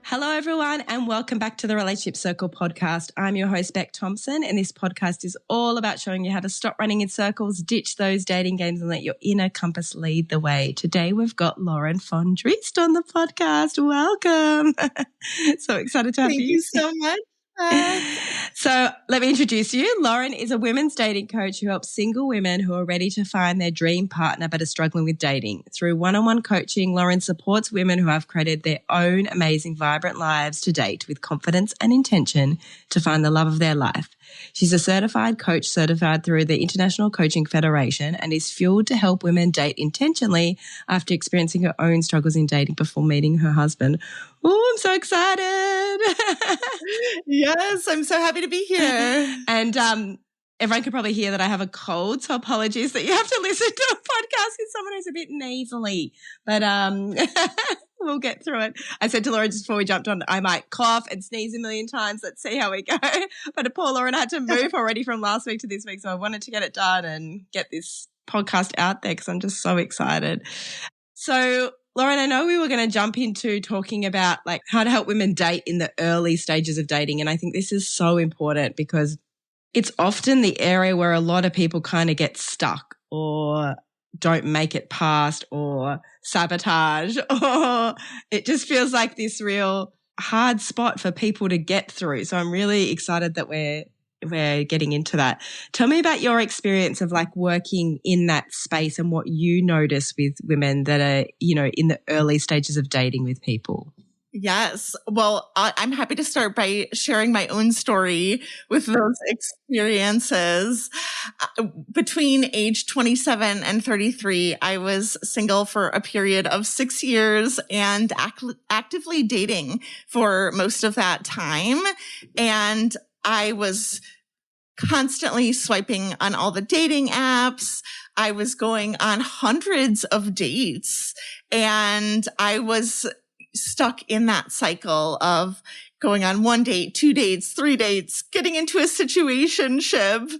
Hello, everyone, and welcome back to the Relationship Circle podcast. I'm your host, Beck Thompson, and this podcast is all about showing you how to stop running in circles, ditch those dating games, and let your inner compass lead the way. Today, we've got Lauren Fondriest on the podcast. Welcome. So excited to have you. Thank you so much. So let me introduce you. Lauren is a women's dating coach who helps single women who are ready to find their dream partner but are struggling with dating. Through one-on-one coaching, Lauren supports women who have created their own amazing, vibrant lives to date with confidence and intention to find the love of their life. She's a certified coach certified through the International Coaching Federation and is fueled to help women date intentionally after experiencing her own struggles in dating before meeting her husband. Oh, I'm so excited. Yes, I'm so happy to be here. And everyone could probably hear that I have a cold, so apologies that you have to listen to a podcast with someone who's a bit nasally. But we'll get through it. I said to Lauren just before we jumped on, I might cough and sneeze a million times. Let's see how we go. But poor Lauren had to move already from last week to this week, so I wanted to get it done and get this podcast out there because I'm just so excited. So Lauren, I know we were going to jump into talking about like how to help women date in the early stages of dating. And I think this is so important because it's often the area where a lot of people kind of get stuck or don't make it past or sabotage, or it just feels like this real hard spot for people to get through. So I'm really excited that we're getting into that. Tell me about your experience of like working in that space and what you notice with women that are, in the early stages of dating with people. Yes. Well, I'm happy to start by sharing my own story with those experiences. Between age 27 and 33, I was single for a period of 6 years and actively dating for most of that time. And I was constantly swiping on all the dating apps. I was going on hundreds of dates, and I was stuck in that cycle of going on 1 date, 2 dates, 3 dates, getting into a situationship,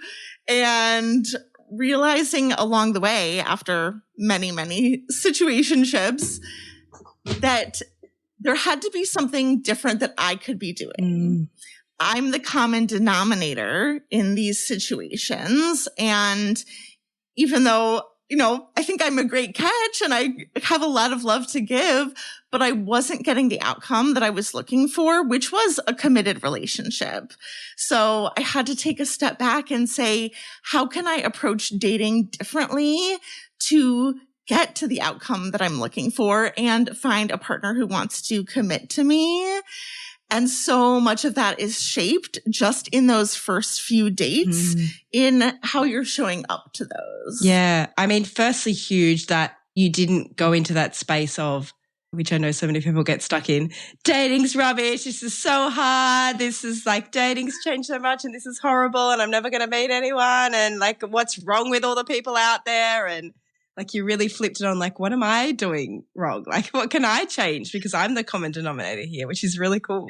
and realizing along the way after many, many situationships that there had to be something different that I could be doing. I'm the common denominator in these situations. And even though, I think I'm a great catch and I have a lot of love to give, but I wasn't getting the outcome that I was looking for, which was a committed relationship. So I had to take a step back and say, how can I approach dating differently to get to the outcome that I'm looking for and find a partner who wants to commit to me? And so much of that is shaped just in those first few dates in how you're showing up to those. Yeah. I mean, firstly, huge that you didn't go into that space of, which I know so many people get stuck in, dating's rubbish. This is so hard. This is like dating's changed so much and this is horrible and I'm never going to meet anyone. And like, what's wrong with all the people out there? And like you really flipped it on like, what am I doing wrong? Like, what can I change? Because I'm the common denominator here, which is really cool.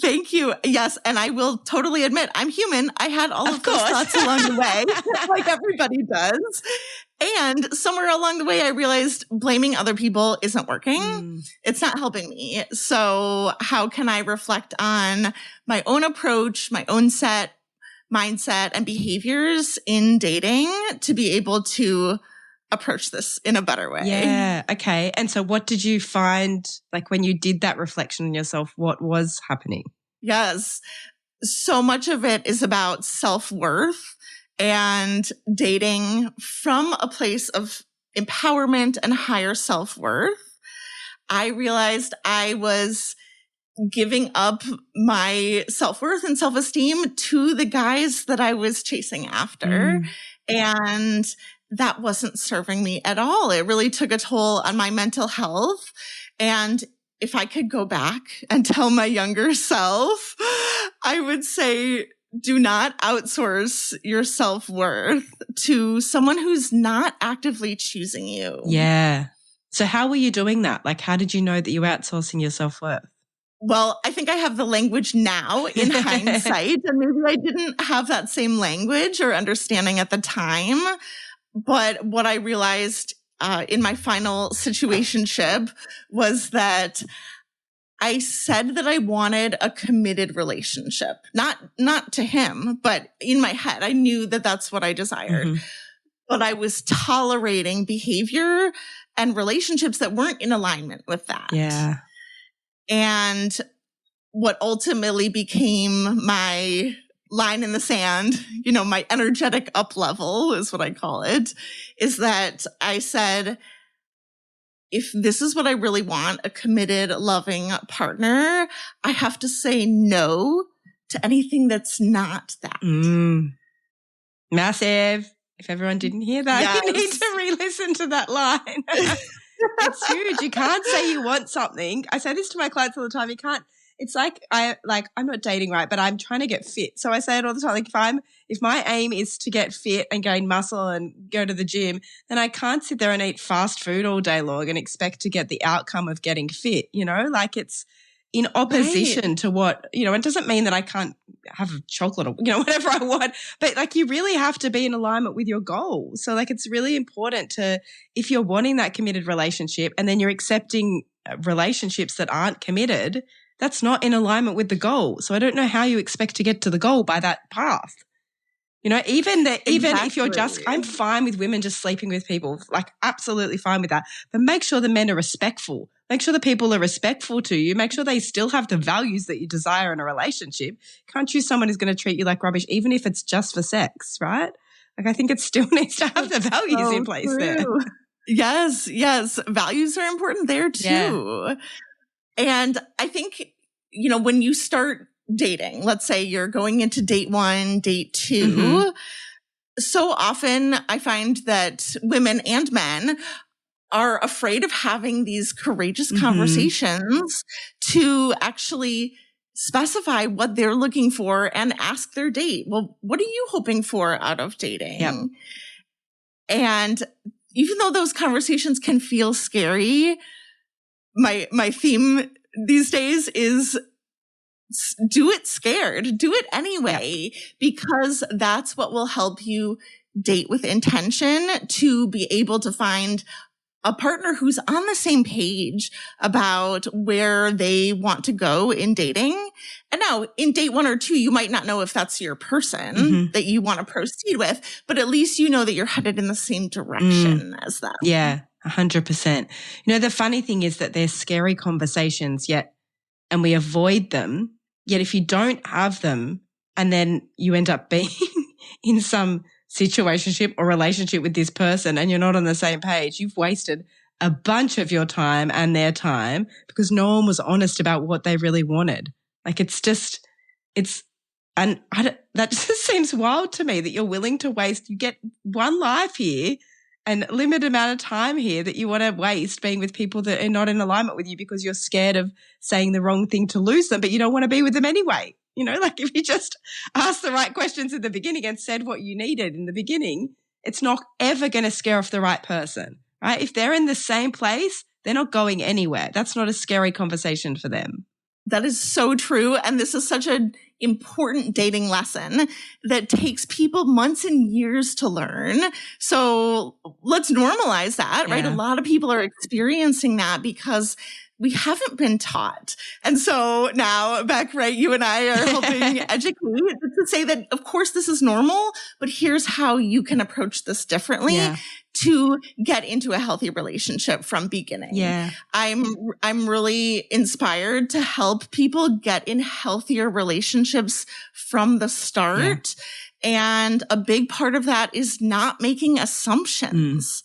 Thank you. Yes. And I will totally admit, I'm human. I had all of those thoughts along the way, like everybody does. And somewhere along the way, I realized blaming other people isn't working. It's not helping me. So how can I reflect on my own approach, my own mindset and behaviors in dating to be able to approach this in a better way? Yeah. Okay. And so what did you find, like when you did that reflection on yourself, what was happening? Yes. So much of it is about self-worth and dating from a place of empowerment and higher self-worth. I realized I was giving up my self-worth and self-esteem to the guys that I was chasing after. And that wasn't serving me at all. It really took a toll on my mental health. And if I could go back and tell my younger self, I would say, do not outsource your self-worth to someone who's not actively choosing you. Yeah. So how were you doing that? Like, how did you know that you were outsourcing your self-worth? Well, I think I have the language now in hindsight, and maybe I didn't have that same language or understanding at the time. But what I realized in my final situationship was that I said that I wanted a committed relationship, not to him, but in my head, I knew that that's what I desired. Mm-hmm. But I was tolerating behavior and relationships that weren't in alignment with that. Yeah. And what ultimately became my line in the sand, my energetic up level is what I call it, is that I said, if this is what I really want, a committed, loving partner, I have to say no to anything that's not that. Massive. If everyone didn't hear that, Yes. You need to re-listen to that line. It's huge. You can't say you want something. I say this to my clients all the time. You can't. It's like I'm not dating, right, but I'm trying to get fit. So I say it all the time. Like if my aim is to get fit and gain muscle and go to the gym, then I can't sit there and eat fast food all day long and expect to get the outcome of getting fit. Like it's in opposition to what, it doesn't mean that I can't have a chocolate or, whatever I want, but like you really have to be in alignment with your goals. So like it's really important to, if you're wanting that committed relationship and then you're accepting relationships that aren't committed, that's not in alignment with the goal. So I don't know how you expect to get to the goal by that path. Even if you're I'm fine with women just sleeping with people, like absolutely fine with that. But make sure the men are respectful. Make sure the people are respectful to you. Make sure they still have the values that you desire in a relationship. Can't choose someone who's going to treat you like rubbish, even if it's just for sex, right? Like I think it still needs to have the values in place there. Yes. Values are important there too. Yeah. And I think, when you start dating, let's say you're going into date 1, date 2, so often I find that women and men are afraid of having these courageous conversations to actually specify what they're looking for and ask their date, well, what are you hoping for out of dating? Yep. And even though those conversations can feel scary, my theme these days is do it scared, do it anyway, because that's what will help you date with intention to be able to find a partner who's on the same page about where they want to go in dating. And now in date 1 or 2, you might not know if that's your person that you want to proceed with, but at least you know that you're headed in the same direction as them. Yeah, 100%. The funny thing is that they're scary conversations and we avoid them. Yet if you don't have them and then you end up being in some situationship or relationship with this person and you're not on the same page, you've wasted a bunch of your time and their time because no one was honest about what they really wanted. Like that just seems wild to me that you're willing to waste. You get one life here and limited amount of time here that you want to waste being with people that are not in alignment with you because you're scared of saying the wrong thing to lose them, but you don't want to be with them anyway. Like if you just asked the right questions at the beginning and said what you needed in the beginning, it's not ever going to scare off the right person, right? If they're in the same place, they're not going anywhere. That's not a scary conversation for them. That is so true. And this is such an important dating lesson that takes people months and years to learn. So let's normalize that, right? A lot of people are experiencing that because we haven't been taught. And so now, Beck, right, you and I are helping educate to say that, of course, this is normal, but here's how you can approach this differently to get into a healthy relationship from beginning. Yeah. I'm really inspired to help people get in healthier relationships from the start. And a big part of that is not making assumptions.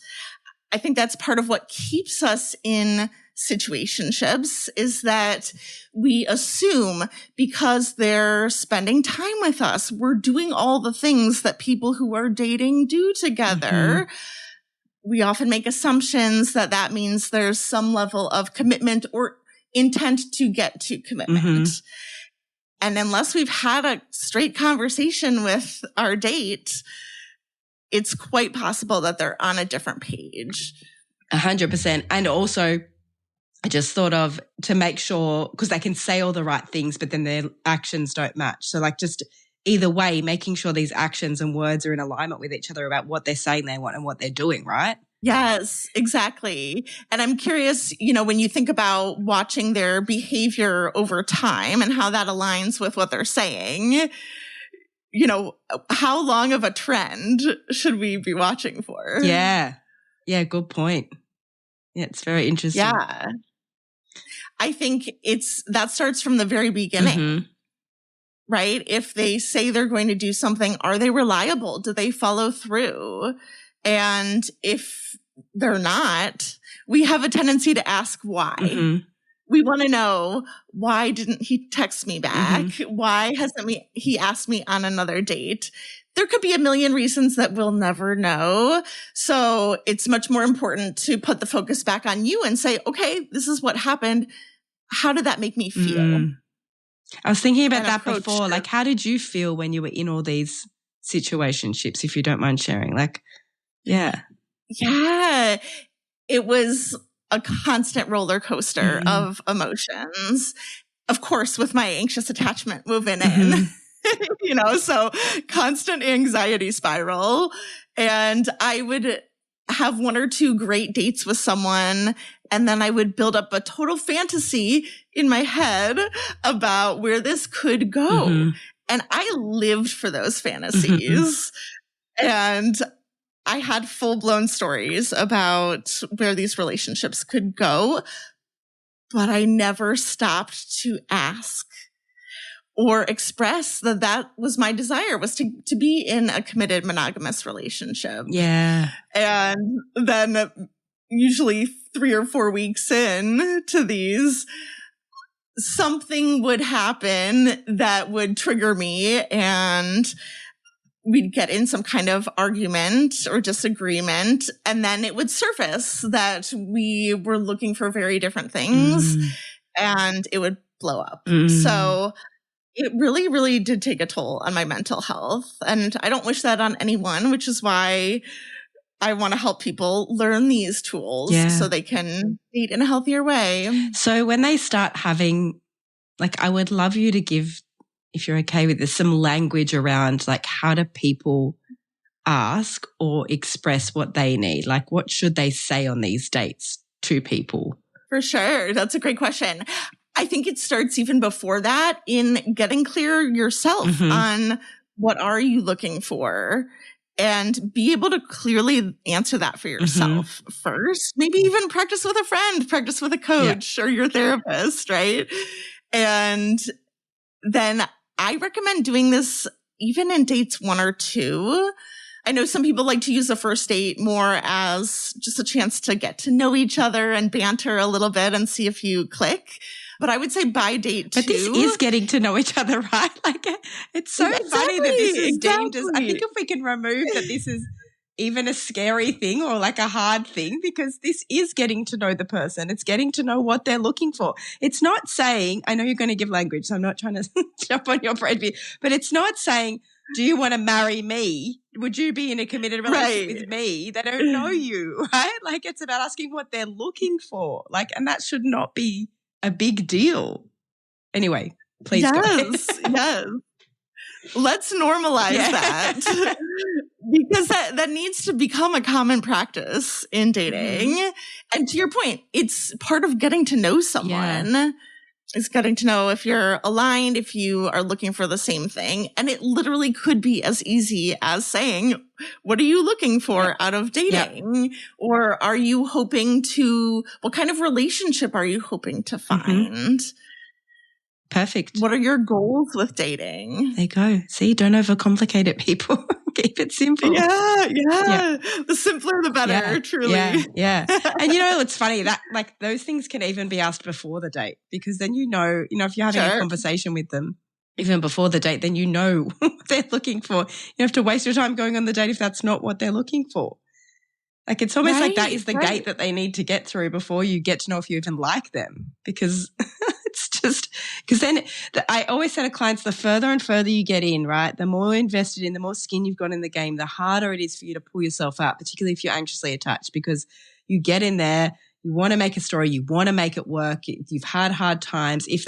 I think that's part of what keeps us in situationships is that we assume because they're spending time with us, we're doing all the things that people who are dating do together. We often make assumptions that means there's some level of commitment or intent to get to commitment. And unless we've had a straight conversation with our date, it's quite possible that they're on a different page. 100%. And also, I just thought of to make sure, because they can say all the right things, but then their actions don't match. So like just either way, making sure these actions and words are in alignment with each other about what they're saying they want and what they're doing, right? Yes, exactly. And I'm curious, when you think about watching their behavior over time and how that aligns with what they're saying, how long of a trend should we be watching for? Yeah. Yeah, good point. Yeah, it's very interesting. Yeah. I think that starts from the very beginning, right? If they say they're going to do something, are they reliable? Do they follow through? And if they're not, we have a tendency to ask why. We want to know, why didn't he text me back? Why hasn't he asked me on another date? There could be a million reasons that we'll never know. So it's much more important to put the focus back on you and say, okay, this is what happened. How did that make me feel? I was thinking about that before. Like, how did you feel when you were in all these situationships, if you don't mind sharing? Like, yeah. Yeah. It was a constant roller coaster of emotions. Of course, with my anxious attachment moving in, so constant anxiety spiral. And I would have one or two great dates with someone, and then I would build up a total fantasy in my head about where this could go. And I lived for those fantasies. And I had full-blown stories about where these relationships could go, but I never stopped to ask or express that was my desire, was to be in a committed monogamous relationship. Yeah. And then usually 3 or 4 weeks in to these, something would happen that would trigger me, and we'd get in some kind of argument or disagreement, and then it would surface that we were looking for very different things, and it would blow up. So it really, really did take a toll on my mental health. And I don't wish that on anyone, which is why I want to help people learn these tools so they can date in a healthier way. So when they start having, like, I would love you to give, if you're okay with this, some language around, like, how do people ask or express what they need? Like, what should they say on these dates to people? For sure. That's a great question. I think it starts even before that in getting clear yourself on what are you looking for, and be able to clearly answer that for yourself first. Maybe even practice with a friend, practice with a coach or your therapist, right? And then I recommend doing this even in dates 1 or 2. I know some people like to use a first date more as just a chance to get to know each other and banter a little bit and see if you click. But I would say by date 2. But this is getting to know each other, right? Like, it's so funny that this is deemed as, I think if we can remove that this is even a scary thing or like a hard thing, because this is getting to know the person. It's getting to know what they're looking for. It's not saying, I know you're going to give language, so I'm not trying to jump on your brain, but it's not saying, do you want to marry me? Would you be in a committed relationship with me? They don't know you, right? Like, it's about asking what they're looking for. Like, and that should not be a big deal. Anyway, please go. Yes. Let's normalize that, because that needs to become a common practice in dating. And to your point, it's part of getting to know someone. Is getting to know if you're aligned, if you are looking for the same thing. And it literally could be as easy as saying, what are you looking for out of dating? Or are you hoping to, what kind of relationship are you hoping to find? Perfect. What are your goals with dating? There you go. See, don't overcomplicate it, people. Keep it simple. Yeah. The simpler, the better, truly. Yeah. And it's funny that, like, those things can even be asked before the date, because then if you're having a conversation with them even before the date, then you know what they're looking for. You don't have to waste your time going on the date if that's not what they're looking for. Like, it's almost like that is the gate that they need to get through before you get to know if you even like them, because it's just, because then I always say to clients, the further and further you get in, right, the more invested in, the more skin you've got in the game, the harder it is for you to pull yourself out, particularly if you're anxiously attached, because you get in there, want to make a story, you want to make it work. You've had hard times. If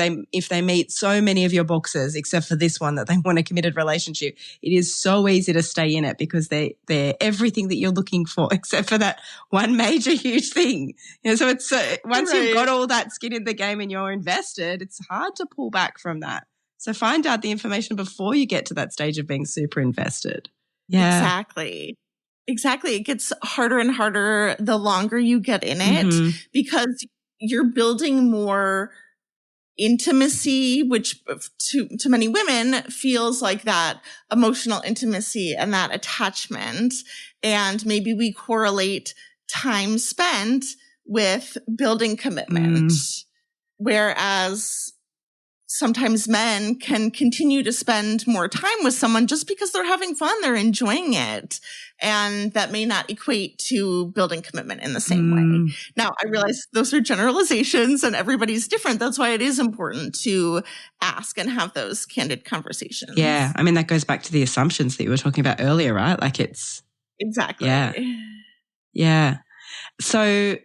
they meet so many of your boxes, except for this one that they want a committed relationship, it is so easy to stay in it because they're everything that you're looking for, except for that one major huge thing. So it's once you've got all that skin in the game and you're invested, it's hard to pull back from that. So find out the information before you get to that stage of being super invested. Yeah. Exactly. It gets harder and harder the longer you get in it because you're building more intimacy, which to many women feels like that emotional intimacy and that attachment. And maybe we correlate time spent with building commitment, whereas sometimes men can continue to spend more time with someone just because they're having fun, they're enjoying it. And that may not equate to building commitment in the same way. Now, I realize those are generalizations and everybody's different. That's why it is important to ask and have those candid conversations. Yeah. I mean, that goes back to the assumptions that you were talking about earlier, right? Like it's... Exactly. Yeah. So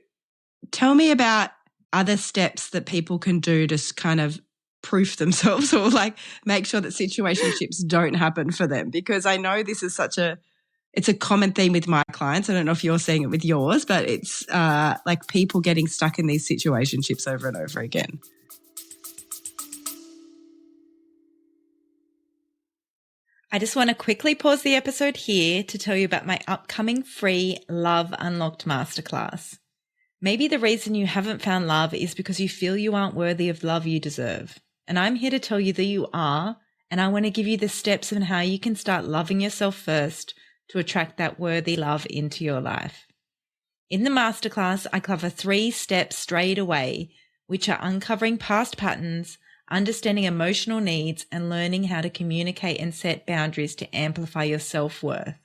tell me about other steps that people can do to kind of proof themselves or like make sure that situationships don't happen for them, because I know this is it's a common theme with my clients. I don't know if you're seeing it with yours, but it's like people getting stuck in these situationships over and over again. I just want to quickly pause the episode here to tell you about my upcoming free Love Unlocked Masterclass. Maybe the reason you haven't found love is because you feel you aren't worthy of love you deserve. And I'm here to tell you that you are, and I want to give you the steps on how you can start loving yourself first to attract that worthy love into your life. In the masterclass, I cover 3 steps straight away, which are uncovering past patterns, understanding emotional needs, and learning how to communicate and set boundaries to amplify your self-worth.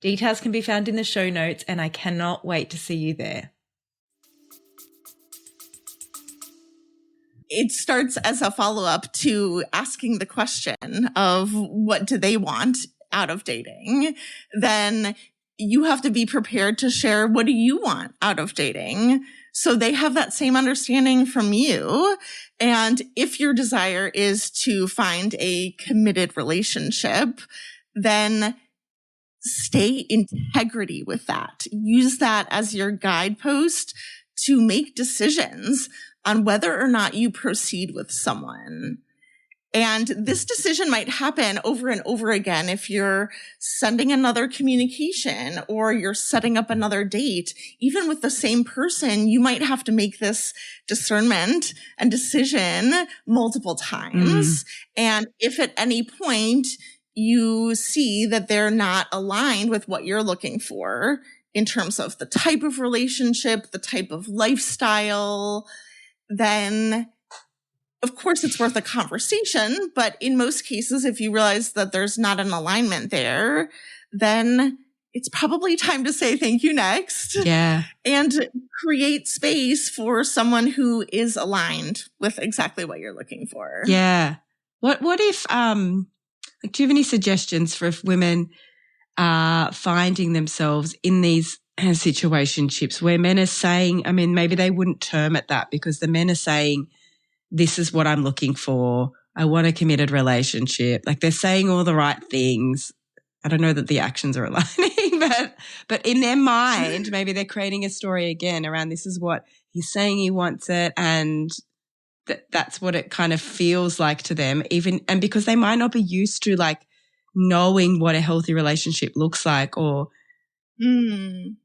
Details can be found in the show notes, and I cannot wait to see you there. It starts as a follow-up to asking the question of what do they want out of dating. Then you have to be prepared to share what do you want out of dating, so they have that same understanding from you. And if your desire is to find a committed relationship, then stay in integrity with that. Use that as your guidepost to make decisions on whether or not you proceed with someone. And this decision might happen over and over again if you're sending another communication or you're setting up another date. Even with the same person, you might have to make this discernment and decision multiple times. And if at any point you see that they're not aligned with what you're looking for in terms of the type of relationship, the type of lifestyle, then of course it's worth a conversation. But in most cases, if you realize that there's not an alignment there, then it's probably time to say thank you next. Yeah. And create space for someone who is aligned with exactly what you're looking for. Yeah. What if like, do you have any suggestions for if women are finding themselves in these situationships where men are saying, I mean, maybe they wouldn't term it that because the men are saying, this is what I'm looking for. I want a committed relationship. Like they're saying all the right things. I don't know that the actions are aligning, but in their mind, maybe they're creating a story again around this is what he's saying he wants it, and that's what it kind of feels like to them, and because they might not be used to like knowing what a healthy relationship looks like or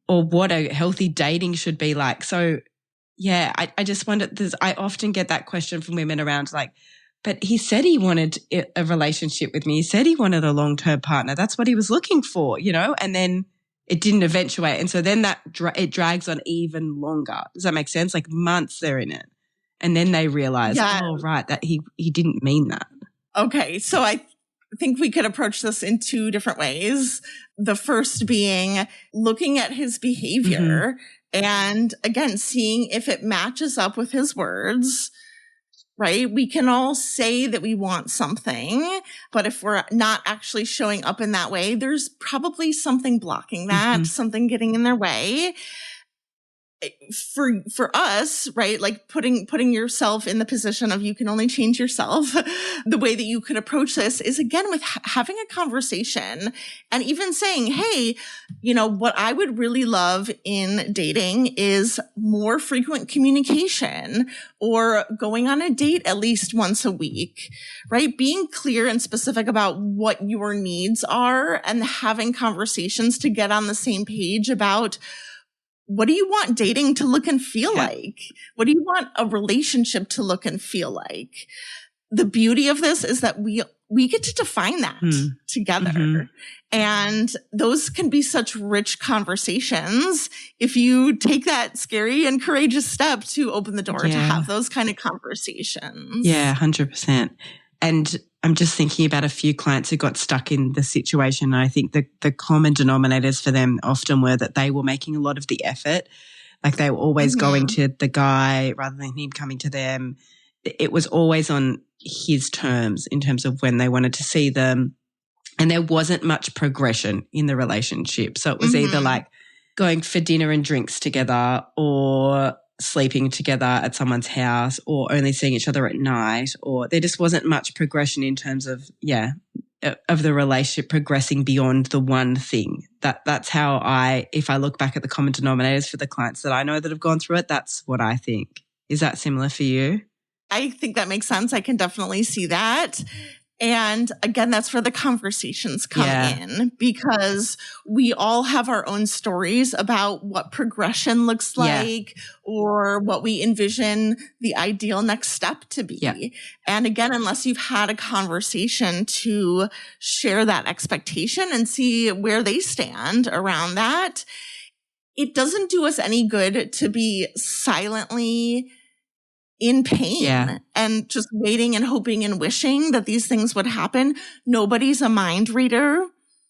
what a healthy dating should be like. So yeah, I just wonder, I often get that question from women around like, but he said he wanted a relationship with me. He said he wanted a long-term partner. That's what he was looking for, and then it didn't eventuate. And so then it drags on even longer. Does that make sense? Like months they're in it. And then they realize, oh, right, that he didn't mean that. Okay. So I think we could approach this in 2 different ways. The first being looking at his behavior and again, seeing if it matches up with his words, right? We can all say that we want something, but if we're not actually showing up in that way, there's probably something blocking that, something getting in their way. for us, right? Like putting yourself in the position of you can only change yourself. The way that you could approach this is again with having a conversation and even saying, hey, what I would really love in dating is more frequent communication or going on a date at least once a week, right? Being clear and specific about what your needs are and having conversations to get on the same page about what do you want dating to look and feel like? What do you want a relationship to look and feel like? The beauty of this is that we get to define that together. Mm-hmm. And those can be such rich conversations if you take that scary and courageous step to open the door to have those kind of conversations. Yeah, 100%. And I'm just thinking about a few clients who got stuck in the situation. I think the common denominators for them often were that they were making a lot of the effort. Like they were always going to the guy rather than him coming to them. It was always on his terms in terms of when they wanted to see them. And there wasn't much progression in the relationship. So it was either like going for dinner and drinks together or sleeping together at someone's house or only seeing each other at night, or there just wasn't much progression in terms of, of the relationship progressing beyond the one thing. That's how if I look back at the common denominators for the clients that I know that have gone through it, that's what I think. Is that similar for you? I think that makes sense. I can definitely see that. And again, that's where the conversations come in because we all have our own stories about what progression looks like or what we envision the ideal next step to be. Yeah. And again, unless you've had a conversation to share that expectation and see where they stand around that, it doesn't do us any good to be silently in pain and just waiting and hoping and wishing that these things would happen. Nobody's a mind reader.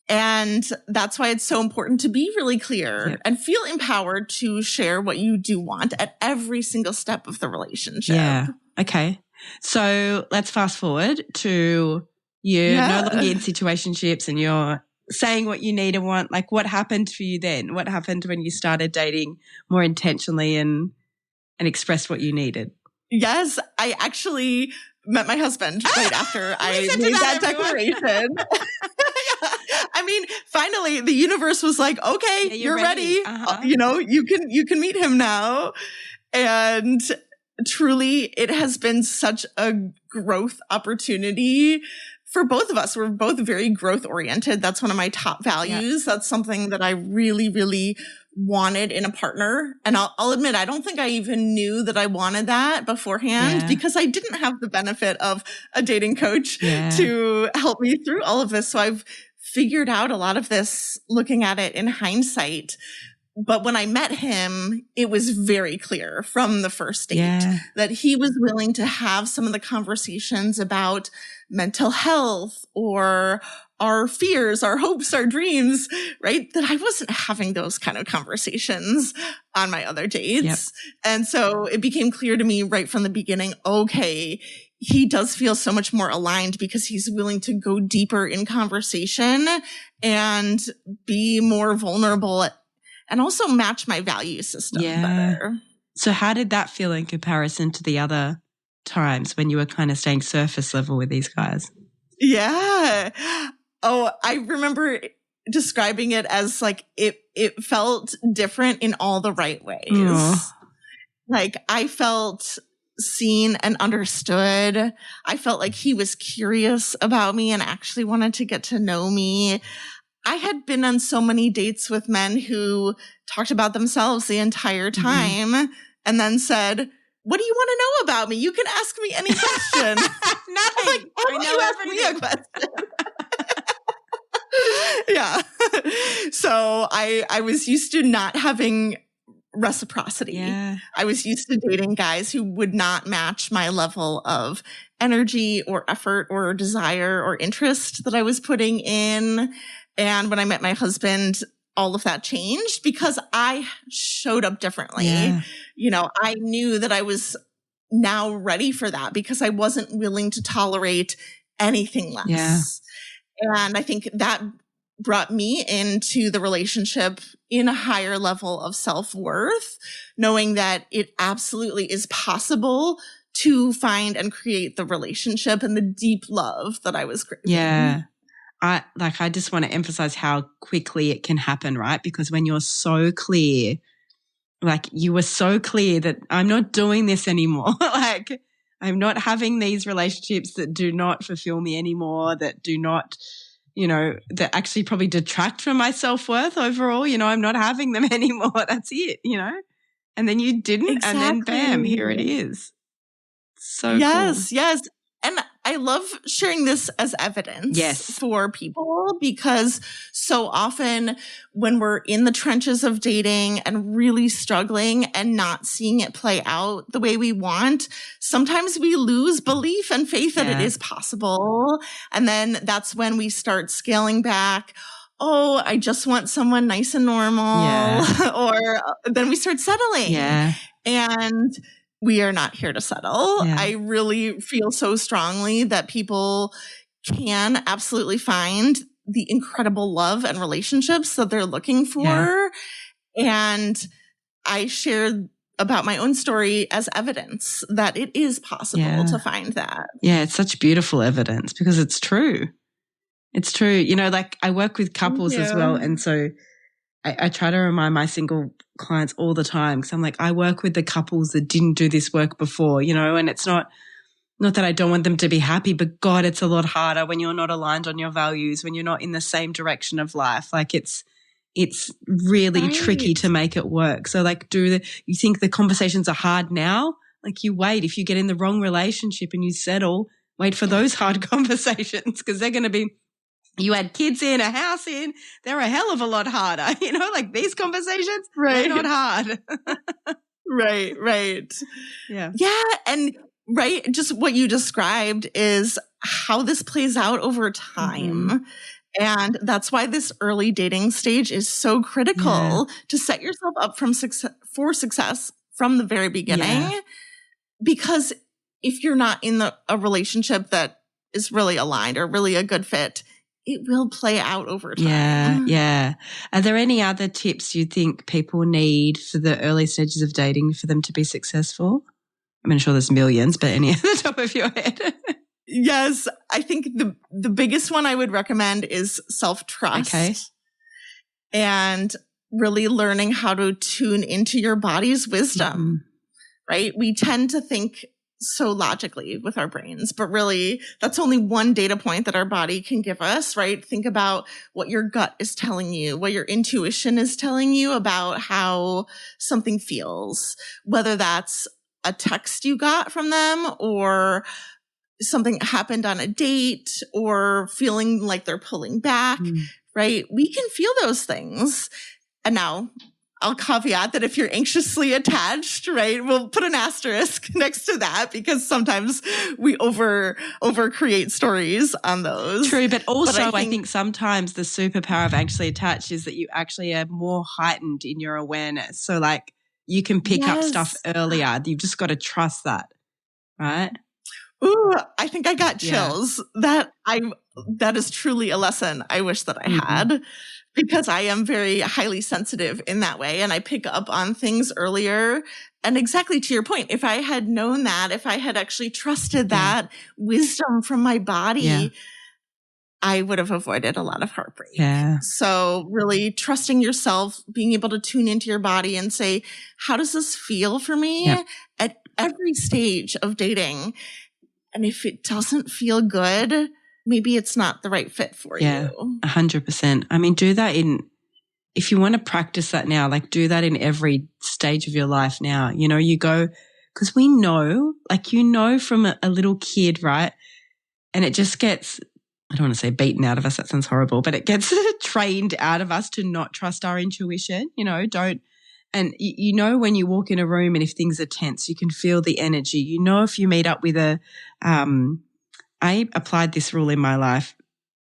And that's why it's so important to be really clear and feel empowered to share what you do want at every single step of the relationship. Yeah. Okay. So let's fast forward to you no longer in situationships and you're saying what you need and want. Like what happened for you then? What happened when you started dating more intentionally and expressed what you needed? Yes, I actually met my husband right after I made that declaration. I mean, finally, the universe was like, "Okay, you're ready. You can meet him now." And truly, it has been such a growth opportunity for both of us. We're both very growth oriented. That's one of my top values. That's something that I really, really wanted in a partner. And I'll admit, I don't think I even knew that I wanted that beforehand because I didn't have the benefit of a dating coach to help me through all of this. So I've figured out a lot of this looking at it in hindsight. But when I met him, it was very clear from the first date that he was willing to have some of the conversations about mental health or our fears, our hopes, our dreams, right? That I wasn't having those kind of conversations on my other dates. Yep. And so it became clear to me right from the beginning, okay, he does feel so much more aligned because he's willing to go deeper in conversation and be more vulnerable and also match my value system better. So how did that feel in comparison to the other times when you were kind of staying surface level with these guys? Yeah. Oh, I remember describing it as like it felt different in all the right ways. Oh. Like I felt seen and understood. I felt like he was curious about me and actually wanted to get to know me. I had been on so many dates with men who talked about themselves the entire time and then said, "What do you want to know about me? You can ask me any question." Nothing. Like, why don't you ask me a question? Yeah. So I was used to not having reciprocity. Yeah. I was used to dating guys who would not match my level of energy or effort or desire or interest that I was putting in. And when I met my husband, all of that changed because I showed up differently. Yeah. I knew that I was now ready for that because I wasn't willing to tolerate anything less. Yeah. And I think that brought me into the relationship in a higher level of self-worth, knowing that it absolutely is possible to find and create the relationship and the deep love that I was craving. Yeah. I just want to emphasize how quickly it can happen, right? Because when you're so clear, like you were so clear that I'm not doing this anymore. Like I'm not having these relationships that do not fulfill me anymore, that do not, that actually probably detract from my self-worth overall. I'm not having them anymore. That's it, And then you didn't, Exactly. and then bam, here it is. So yes, cool. yes. And I love sharing this as evidence for people, because so often when we're in the trenches of dating and really struggling and not seeing it play out the way we want, sometimes we lose belief and faith that it is possible. And then that's when we start scaling back. Oh, I just want someone nice and normal. Yeah. Or then we start settling. Yeah. And we are not here to settle. Yeah. I really feel so strongly that people can absolutely find the incredible love and relationships that they're looking for. Yeah. And I shared about my own story as evidence that it is possible to find that. Yeah, it's such beautiful evidence because it's true. It's true. Like I work with couples as well. And so I try to remind my single clients all the time, because I'm like, I work with the couples that didn't do this work before, and it's not that I don't want them to be happy, but God, it's a lot harder when you're not aligned on your values, when you're not in the same direction of life. Like it's really tricky to make it work. So like you think the conversations are hard now? Like you wait. If you get in the wrong relationship and you settle, wait for those hard conversations, because they're going to be, you had kids in, a house in, they're a hell of a lot harder. Like these conversations, they're not hard. Right. Yeah. Yeah. And just what you described is how this plays out over time. Mm-hmm. And that's why this early dating stage is so critical to set yourself up for success from the very beginning. Because if you're not in a relationship that is really aligned or really a good fit, it will play out over time. Yeah. Are there any other tips you think people need for the early stages of dating for them to be successful? I'm sure there's millions, but any at the top of your head? Yes. I think the biggest one I would recommend is self-trust. Okay. And really learning how to tune into your body's wisdom, right? We tend to think so logically with our brains, but really that's only one data point that our body can give us, right? Think about what your gut is telling you, what your intuition is telling you about how something feels, whether that's a text you got from them or something happened on a date or feeling like they're pulling back, right? We can feel those things. And now I'll caveat that if you're anxiously attached, right, we'll put an asterisk next to that because sometimes we over create stories on those. True, but also I think sometimes the superpower of anxiously attached is that you actually are more heightened in your awareness. So like you can pick up stuff earlier. You've just got to trust that, right? Ooh, I think I got chills. That is truly a lesson I wish that I had. Because I am very highly sensitive in that way and I pick up on things earlier. And exactly to your point, if I had known that, if I had actually trusted that wisdom from my body, I would have avoided a lot of heartbreak. Yeah. So really trusting yourself, being able to tune into your body and say, how does this feel for me at every stage of dating? And if it doesn't feel good, maybe it's not the right fit for you. 100%. I mean, do that if you want to practice that now, like do that in every stage of your life now. You go, because we know, from a little kid, right? And it just gets, I don't want to say beaten out of us. That sounds horrible, but it gets trained out of us to not trust our intuition, don't. And when you walk in a room and if things are tense, you can feel the energy. If you meet up with I applied this rule in my life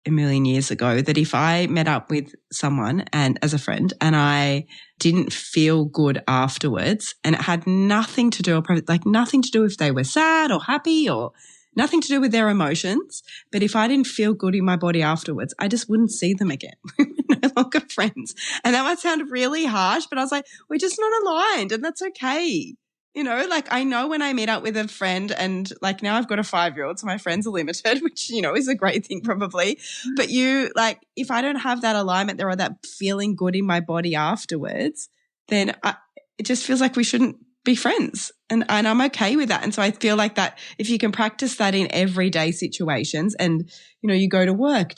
a million years ago that if I met up with someone and as a friend and I didn't feel good afterwards and it had nothing to do, nothing to do if they were sad or happy or nothing to do with their emotions. But if I didn't feel good in my body afterwards, I just wouldn't see them again. We were no longer friends. And that might sound really harsh, but I was like, we're just not aligned, and that's okay. You know, like I know when I meet up with a friend, and like now I've got a 5-year-old, so my friends are limited, which, you know, is a great thing probably. But if I don't have that alignment there or that feeling good in my body afterwards, then it just feels like we shouldn't be friends. And I'm okay with that. And so I feel like that if you can practice that in everyday situations, and, you know, you go to work,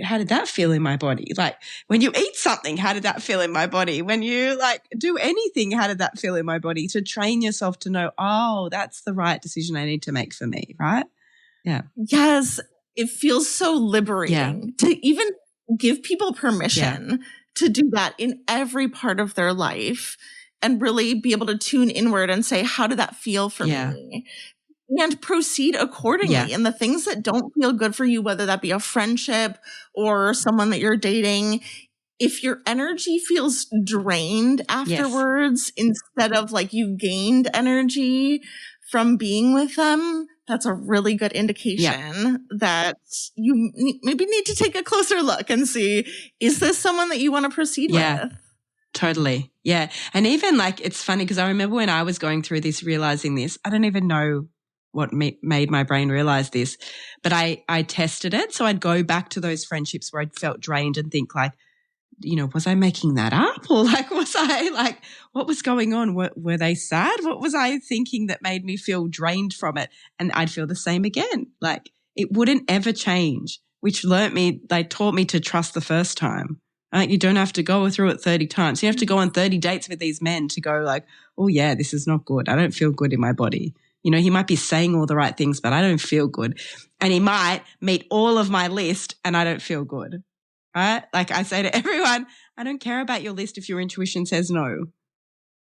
how did that feel in my body? Like when you eat something, how did that feel in my body? When you like do anything, how did that feel in my body? To train yourself to know, oh, that's the right decision I need to make for me, right? Yeah. Yes. It feels so liberating to even give people permission to do that in every part of their life and really be able to tune inward and say, how did that feel for me? And proceed accordingly. And the things that don't feel good for you, whether that be a friendship or someone that you're dating, if your energy feels drained afterwards, instead of like you gained energy from being with them, that's a really good indication that you maybe need to take a closer look and see, is this someone that you want to proceed with? Totally. Yeah. And even like, it's funny because I remember when I was going through this, realizing this, I don't even know what made my brain realize this, but I tested it. So I'd go back to those friendships where I'd felt drained and think like, you know, was I making that up? Or like, what was going on? Were they sad? What was I thinking that made me feel drained from it? And I'd feel the same again. Like it wouldn't ever change, which taught me to trust the first time. Right? You don't have to go through it 30 times. You have to go on 30 dates with these men to go like, oh yeah, this is not good. I don't feel good in my body. You know, he might be saying all the right things, but I don't feel good. And he might meet all of my list and I don't feel good, right? Like I say to everyone, I don't care about your list if your intuition says no.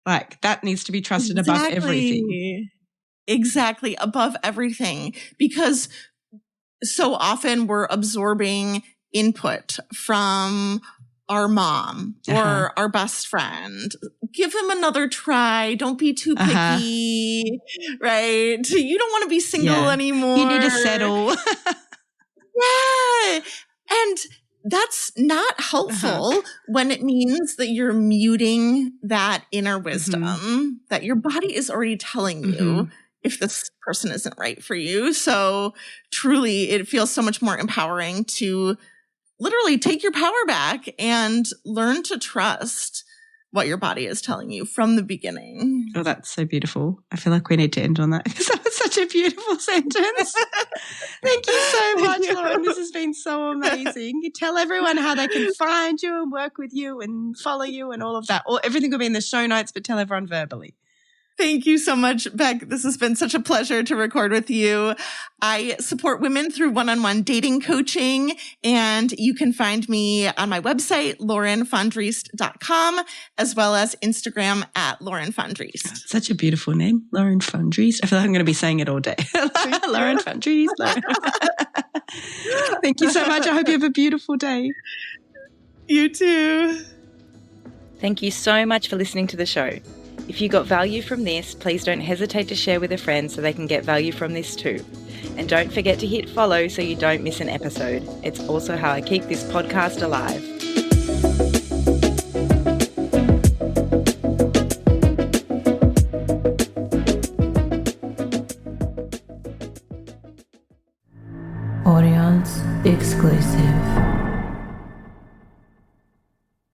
Like that needs to be trusted above everything. Exactly, above everything. Because so often we're absorbing input from our mom or our best friend. Give him another try. Don't be too picky, right? You don't want to be single anymore. You need to settle. And that's not helpful when it means that you're muting that inner wisdom that your body is already telling you if this person isn't right for you. So truly, it feels so much more empowering to literally take your power back and learn to trust what your body is telling you from the beginning. Oh, that's so beautiful. I feel like we need to end on that because that was such a beautiful sentence. Thank you so much, Lauren. This has been so amazing. You tell everyone how they can find you and work with you and follow you and all of that. Everything will be in the show notes, but tell everyone verbally. Thank you so much, Beck. This has been such a pleasure to record with you. I support women through one-on-one dating coaching, and you can find me on my website, laurenfondriest.com, as well as Instagram at Lauren Fondriest. Such a beautiful name, Lauren Fondriest. I feel like I'm going to be saying it all day. Lauren Fondriest. Thank you so much. I hope you have a beautiful day. You too. Thank you so much for listening to the show. If you got value from this, please don't hesitate to share with a friend so they can get value from this too. And don't forget to hit follow so you don't miss an episode. It's also how I keep this podcast alive.